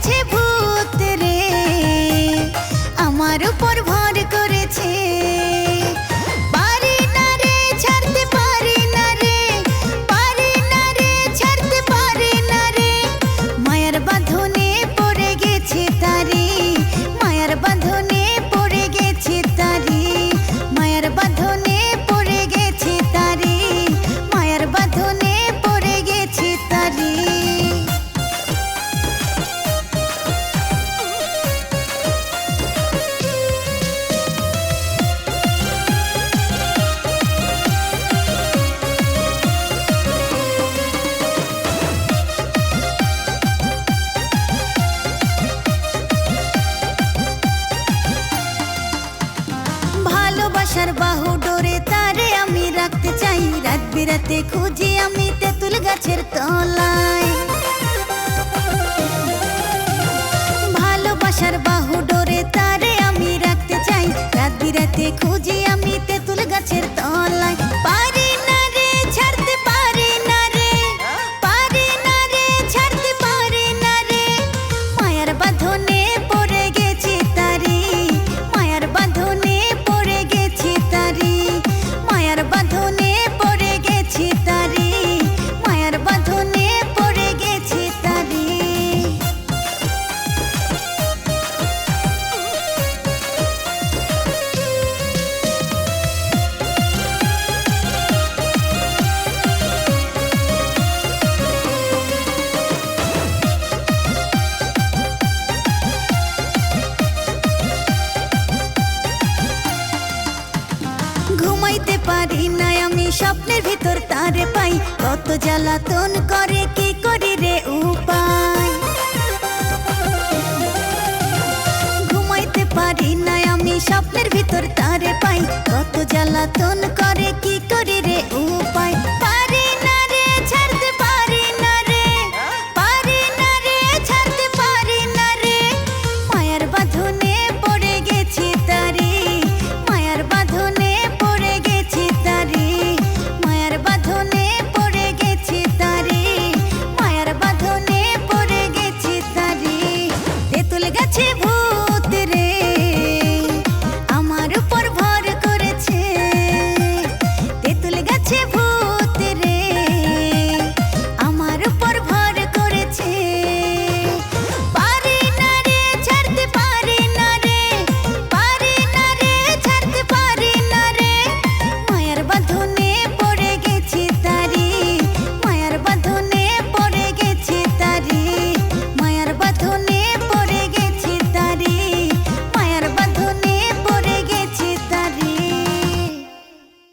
ধরেছে ভূত রে, আমার উপর ভর করেছে। পারি না রে ছাড়তে পারি না রে, পারি না রে ছাড়তে পারি না রে, মায়ার বাঁধনে পড়ে গেছে তারি, মায়ার বাঁধনে পড়ে গেছে তারি, মায়ার বাঁধনে পড়ে গেছে তারি, মায়ার বাঁধনে পড়ে গেছে তারি। ভালোবাসার বাহু ডোরে তারে আমি রাখতে চাই, রাত বিরাতে খুঁজি আমি তেঁতুল গাছের তলায়। ভালোবাসার বাহু ডোরে তারে আমি রাখতে চাই, রাত বিরাতে খুঁজি আমি তেঁতুল গাছের তলায়। পারি না রে ছাড়তে পারি না রে, পারি না রে ছাড়তে পারি না রে, মায়ার বাঁধনে পড়ে গেছে তারি, মায়ার বাঁধনে পড়ে গেছে তারি, মায়ার বাঁধনে পড়ে গেছে তারি, মায়ার বাঁধনে পড়ে গেছে তারি। ঘুমাইতে পারি না আমি স্বপ্নের ভিতর তারে পাই, কত জ্বালাতন করে কি করি রে উপায়। ঘুমাইতে পারি না আমি স্বপ্নের ভিতর তারে পাই, কত জ্বালাতন করে